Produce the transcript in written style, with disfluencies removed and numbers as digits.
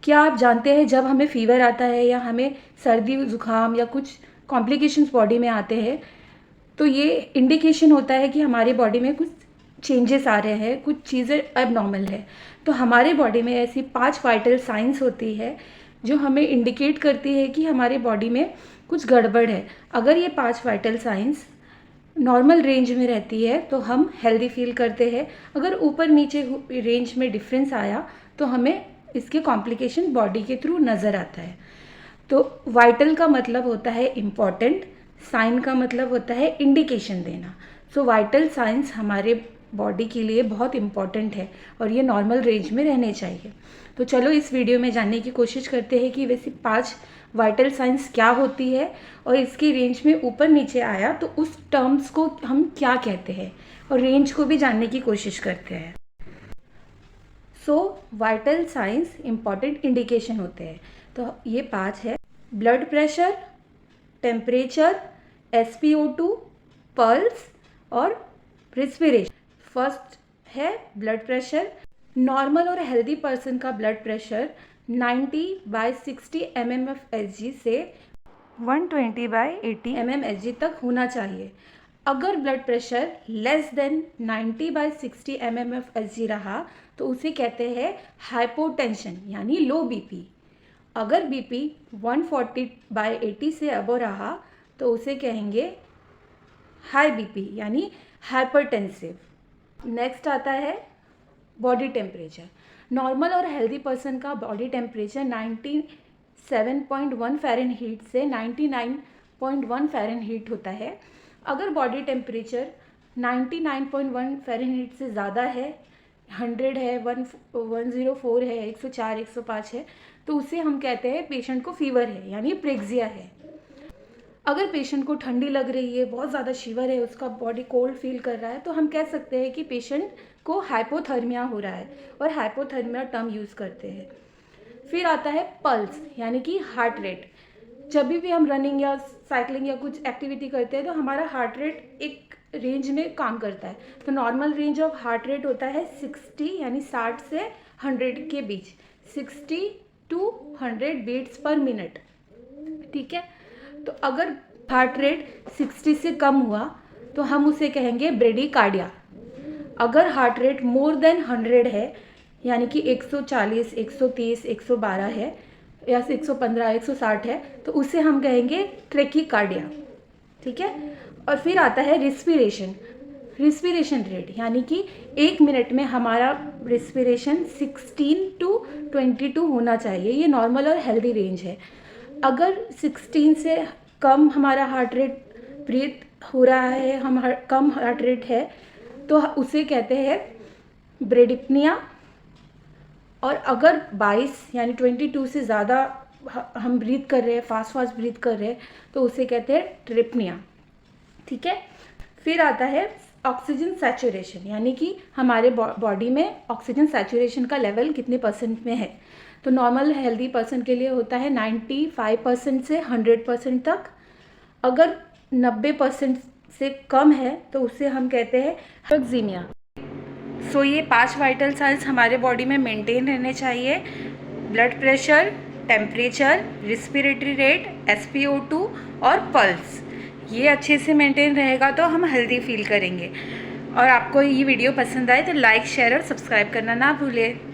क्या आप जानते हैं जब हमें फीवर आता है या हमें सर्दी ज़ुकाम या कुछ कॉम्प्लिकेशंस बॉडी में आते हैं तो ये इंडिकेशन होता है कि हमारी बॉडी में कुछ चेंजेस आ रहे हैं, कुछ चीज़ें अब नॉर्मल है। तो हमारे बॉडी में ऐसी 5 वाइटल साइंस होती है जो हमें इंडिकेट करती है कि हमारे बॉडी में कुछ गड़बड़ है। अगर ये 5 वाइटल साइंस नॉर्मल रेंज में रहती है तो हम हेल्दी फील करते हैं। अगर ऊपर नीचे रेंज में डिफरेंस आया तो हमें इसके कॉम्प्लिकेशन बॉडी के थ्रू नज़र आता है। तो वाइटल का मतलब होता है इम्पॉर्टेंट, साइन का मतलब होता है इंडिकेशन देना। सो वाइटल साइंस हमारे बॉडी के लिए बहुत इम्पॉर्टेंट है और ये नॉर्मल रेंज में रहने चाहिए। तो चलो इस वीडियो में जानने की कोशिश करते हैं कि वैसे 5 वाइटल साइंस क्या होती है और इसकी रेंज में ऊपर नीचे आया तो उस टर्म्स को हम क्या कहते हैं, और रेंज को भी जानने की कोशिश करते हैं। सो वाइटल साइंस इम्पॉर्टेंट इंडिकेशन होते हैं। तो ये 5 है: blood pressure, temperature, SpO2, pulse और रेस्पिरेशन। फर्स्ट है ब्लड प्रेशर। नॉर्मल और हेल्दी पर्सन का ब्लड प्रेशर 90/60 mmHg से 120/80 mmHg तक होना चाहिए। अगर blood pressure less than 90/60 mmHg रहा तो उसे कहते हैं हाइपोटेंशन यानी लो बीपी। अगर बीपी 140/80 से अबव रहा तो उसे कहेंगे हाई बीपी यानी हाइपरटेंसिव। नेक्स्ट आता है बॉडी टेम्परेचर। नॉर्मल और हेल्दी पर्सन का बॉडी टेम्परेचर 97.1 फ़ारेनहीट से 99.1 फ़ारेनहीट होता है। अगर बॉडी टेम्परेचर 99.1 फ़ारेनहीट से ज़्यादा है, 100 है, 104 है, 104, 105 है, तो उसे हम कहते हैं पेशेंट को फीवर है यानी प्रेक्सिया है। अगर पेशेंट को ठंडी लग रही है, बहुत ज़्यादा शिवर है, उसका बॉडी कोल्ड फील कर रहा है, तो हम कह सकते हैं कि पेशेंट को हाइपोथर्मिया हो रहा है और हाइपोथर्मिया टर्म यूज़ करते हैं। फिर आता है पल्स यानी कि हार्ट रेट। जब भी हम रनिंग या साइकिलिंग या कुछ एक्टिविटी करते हैं तो हमारा हार्ट रेट एक रेंज में काम करता है। तो normal range of heart rate होता है 60 यानी 60 से 100 के बीच, 60 to 100 बीट्स पर मिनट। ठीक है, तो अगर हार्ट रेट 60 से कम हुआ तो हम उसे कहेंगे ब्रेडिकार्डिया। अगर हार्ट रेट मोर देन 100 है यानी कि 140, 130, 112 है या 115, 160 है तो उसे हम कहेंगे ट्रेकीकार्डिया। ठीक है, और फिर आता है रिस्पिरेशन रेट यानी कि 1 मिनट में हमारा रिस्पिरेशन 16 to 22 होना चाहिए। ये नॉर्मल और हेल्दी रेंज है। अगर 16 से कम हमारा हार्ट रेट ब्रीथ हो रहा है, कम हार्ट रेट है तो उसे कहते हैं ब्रेडिप्निया। और अगर 22 यानी 22 से ज़्यादा हम ब्रीथ कर रहे हैं, फास्ट ब्रीथ कर रहे हैं, तो उसे कहते हैं ट्रिप्निया। ठीक है, फिर आता है ऑक्सीजन सैचुरेशन यानी कि हमारे बॉडी में ऑक्सीजन सैचुरेशन का लेवल कितने % में है। तो नॉर्मल हेल्दी पर्सन के लिए होता है 95% से 100% तक। अगर 90% से कम है तो उसे हम कहते हैं हाइपोक्सीमिया। सो ये 5 वाइटल साइंस हमारे बॉडी में मेंटेन रहने चाहिए: blood pressure, temperature, respiratory rate, SpO2 और पल्स। ये अच्छे से मेंटेन रहेगा तो हम हेल्दी फील करेंगे। और आपको ये वीडियो पसंद आए तो लाइक, शेयर और सब्सक्राइब करना ना भूलें।